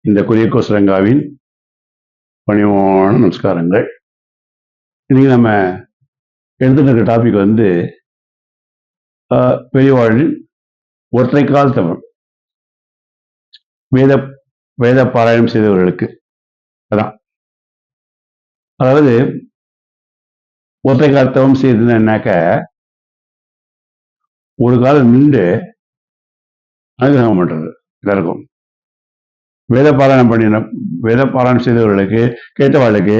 இந்த குரியக்கோஸ் ரங்காவின் பணிவான நமஸ்காரங்கள். இன்னைக்கு நம்ம எடுத்துட்டு இருக்க டாபிக் வந்து பெரியவாழின் ஒற்றைக்கால் தவம். வேத வேத பாராயணம் செய்தவர்களுக்கு அதான். அதாவது ஒற்றைக்கால் தவம் செய்ததுன்னாக்க ஒரு காலம் நின்று அனுகிரகம் பண்றது எல்லாருக்கும். வேத பாராயணம் செய்தவர்களுக்கு, கேட்டவாளுக்கு,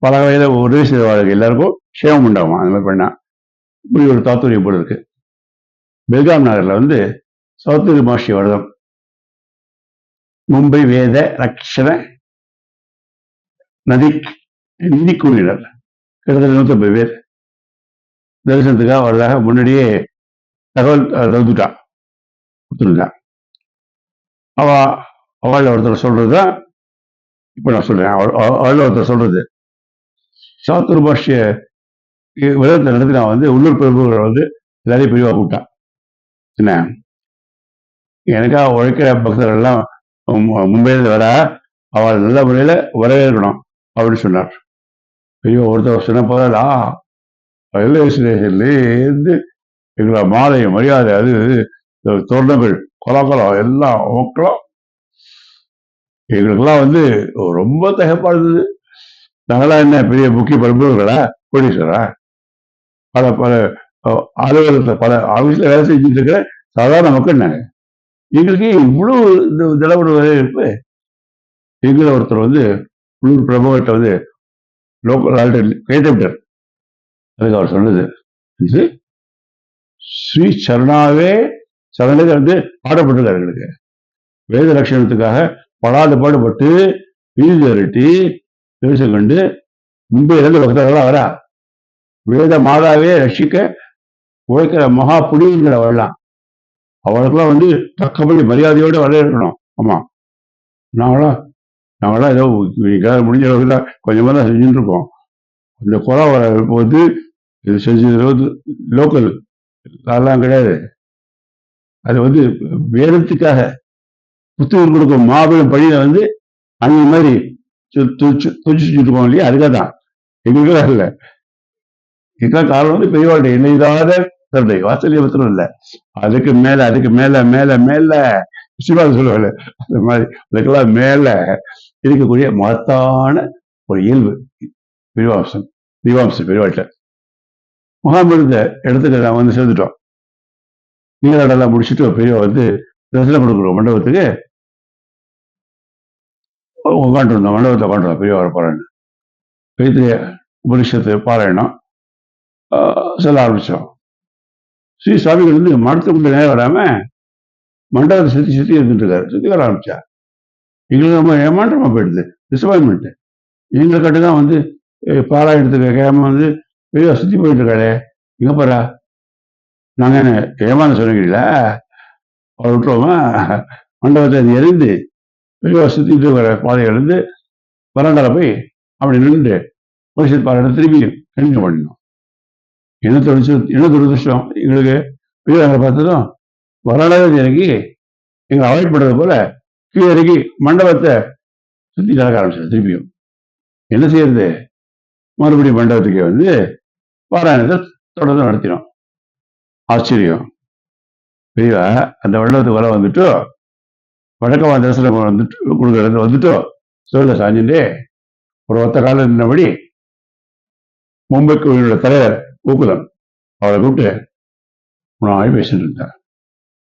பல வகையில உதவி செய்தவாளுக்கு எல்லாருக்கும் சேவம் உண்டாகும். அந்த மாதிரி பண்ணா இப்படி ஒரு தாத்துரியம் போல இருக்கு. பெல்காம் நகர்ல வந்து சௌத்ரி மாஷி வருடம் மும்பை வேத ரக்ஷண நிதி குழுவினர் கிட்டத்தட்ட 150 பேர் தரிசனத்துக்காக வரதாக முன்னாடியே தகவல் கொடுத்துருந்தான். அவள் ஒருத்தர் சொல்றதுதான் இப்ப நான் சொல்றேன். அவள் ஒருத்தர் சொல்றது சாத்துர் பாஷ்ய விரதத்தை நடத்தி நான் வந்து உள்ளூர் பிரபுகளை வந்து எல்லாரையும் பிரிவாக கூப்பிட்டான். என்ன எனக்காக உழைக்கிற பக்தர்கள் எல்லாம் மும்பையில வர அவள் நல்ல முறையில வரவேற்கணும் அப்படின்னு சொன்னார். பெரிய ஒருத்தர் சொன்ன போதா ரயில்வே ஸ்டேஷன்லேருந்து எங்களை மாலை மரியாதை அது தோரணங்கள் கொலாக்கலம் எல்லாம் மக்களும் எங்களுக்கெல்லாம் வந்து ரொம்ப தகப்பாடுது. நாங்களாம் என்ன பெரிய முக்கிய பிரபுகளா, கோடீஸ்வரா, பல அலுவலகத்தில் பல ஆபீஸ்ல வேலை செஞ்சுட்டு இருக்கிற சாதாரண மக்கள் நாங்க. எங்களுக்கு இவ்வளவு இந்த நிலவர இருப்பு. எங்களை ஒருத்தர் வந்து உள்ளூர் பிரபுகிட்ட வந்து லோக்கல் ஆல்ரெடி கேட்டுவிட்டார். அதுக்கு அவர் சொன்னது ஸ்ரீ சரணாவே சரணத்தை வந்து பாடப்பட்டிருக்காரு. எங்களுக்கு வேத லட்சணத்துக்காக படாத பாடுபட்டு வீதி அரட்டி தேசம் கண்டு மும்பையிலிருந்து பக்தர்கள்லாம் வரா. வேத மாதாவே ரட்சிக்க உழைக்கிற மகா புனிதங்களை வரலாம். அவளுக்கெல்லாம் வந்து தக்கபடி மரியாதையோடு வரவேற்கணும். ஆமா, நாங்களாம் ஏதோ முடிஞ்ச அளவுக்கு தான் கொஞ்சமாக தான் செஞ்சுட்டு இருக்கோம். இந்த கொலை வந்து இது செஞ்சது லோக்கல் அதெல்லாம் கிடையாது. அது வந்து வேதத்துக்காக புத்தகம் கொடுக்கும் மாபெரும் பணியை வந்து அந்த மாதிரி செஞ்சுட்டு இருக்கோம் இல்லையா, அதுக்காக தான். எங்களுக்கெல்லாம் இல்லை. இதுதான் காரணம் வந்து பெரியவாளுடைய இணைதாத தந்தை வாசல்ய பத்திரம் இல்லை. அதுக்கு மேல அதுக்கு மேல மேல மேல சிவாங்க சொல்லுவாங்க. அந்த மாதிரி அதுக்கெல்லாம் மேல இருக்கக்கூடிய மகத்தான ஒரு இயல்பு பெரியவாம்சம் பெரியவாழ்கிட்ட. முகாம் இருந்த இடத்துக்கு நான் வந்து சேர்ந்துட்டோம். நீராடெல்லாம் முடிச்சுட்டு பெரியவா வந்து தரிசனம் கொடுக்குறோம் மண்டபத்துக்கு. உட்காந்துருந்தோம், மண்டபத்தை உட்காந்துருந்தோம். பெரியவா பாராயணம் கைத்திரிய உபனிஷத்து பாராயணம் சொல்ல ஆரம்பிச்சோம். ஸ்ரீ சுவாமிகள் வந்து மடத்துக்குள்ள நேரம் வராம மண்டபத்தை சுத்தி இருந்துட்டு இருக்காரு. சுத்தி வர ஆரம்பிச்சா எங்களுக்கு ரொம்ப ஏமாற்றமா போயிடுது, டிசப்பாயின்மெண்ட். எங்களை கட்டுதான் வந்து பாராயணத்துக்கு கேட்காம வந்து பெரிய சுத்தி போயிட்டு இருக்காளே, எங்க போறா, நாங்க என்ன ஏமாந்த சொன்னீங்களா, அவரை விட்டுருவோமா? மண்டபத்தை எரிந்து பெரிய சுத்திட்டு இருக்கிற பாதைகள் இருந்து வராண்டால போய் அப்படி நின்று பரிசு பாராயணம் திருப்பி கண்டினியூ பண்ணினோம். என்ன துரதிருஷ்டம் எங்களுக்கு. பெரியவங்களை பார்த்ததும் வராண்டாவது இறங்கி எங்களை அவாய்ட் பண்றது போல கீழே இறங்கி மண்டபத்தை சுத்தி நடக்க ஆரம்பிச்சது. திருப்பியும் என்ன செய்யறது, மறுபடியும் மண்டபத்துக்கே வந்து பாராயணத்தை தொடர்ந்து நடத்தினோம். ஆச்சரியம். பெரியவா அந்த மண்டபத்துக்கு வர வந்துட்டு வழக்கமா தரிசனம் வந்துட்டு கொடுக்கறது வந்துட்டு சொல்ல சாஞ்சுட்டே ஒரு ஒத்த காலம் நின்றபடி மும்பை கோவிலோட தலைவர் கோகுலம் அவளை கூப்பிட்டு நான் பேசிட்டு இருந்தார்.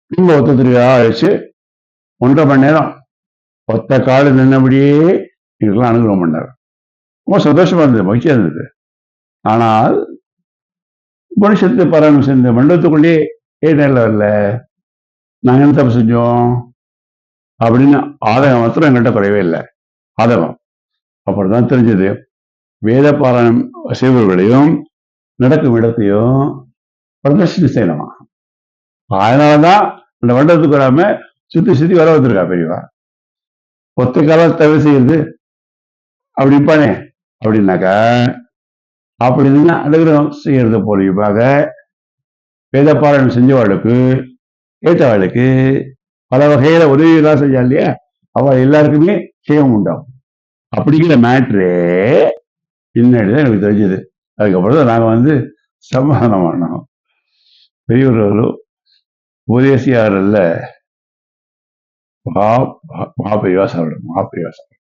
திரும்ப ஒத்த திருவிழா ஆயிடுச்சு. 1.5 மணி நேரம் ஒத்த கால நின்னபடியே எங்களுக்கெல்லாம் அனுகிரகம் பண்ணார். ரொம்ப சந்தோஷமா இருந்தது, மகிழ்ச்சியா இருந்தது. ஆனால் உபனிஷத்து பாராயணம் செஞ்ச மண்டபத்துக்குள்ளேயே நேரில் வரல, நாங்கள் என்ன தப்பு செஞ்சோம் அப்படின்னு ஆதகம் மாத்திரம் எங்கள்கிட்ட குறையவே இல்லை. ஆதகம் அப்புறம் தான் தெரிஞ்சது, வேத பாராயணம் செய்பவர்களையும் நடக்கும் இடத்தையும் பிரதர்ஷனை செய்யணுமா. அதனாலதான் அந்த மண்டபத்துக்கு வராம சுத்தி வர வந்திருக்கா பெரியவா. ஒத்த காலம் தவிர செய்யறது அப்படிப்பானே அப்படின்னாக்கா அப்படின்னு அனுகிரகம் செய்யறது போலியமாக வேத பாராயணம் செஞ்சவாளுக்கு ஏற்றவாளுக்கு பல வகையில உதவிகளாக செஞ்சா இல்லையா, அவ எல்லாருக்குமே க்ஷேமம் உண்டாகும் அப்படிங்கிற மேட்ரு பின்னாடிதான் எனக்கு தெரிஞ்சது. அதுக்கப்புறம் தான் நாங்கள் வந்து சமாதானம் பண்ணோம். பெரியவர்களும் உபதேசியார் அல்ல, மகா மகா பெரியவா சாப்பிடும், மகா பெரியவா சாப்பிடும்.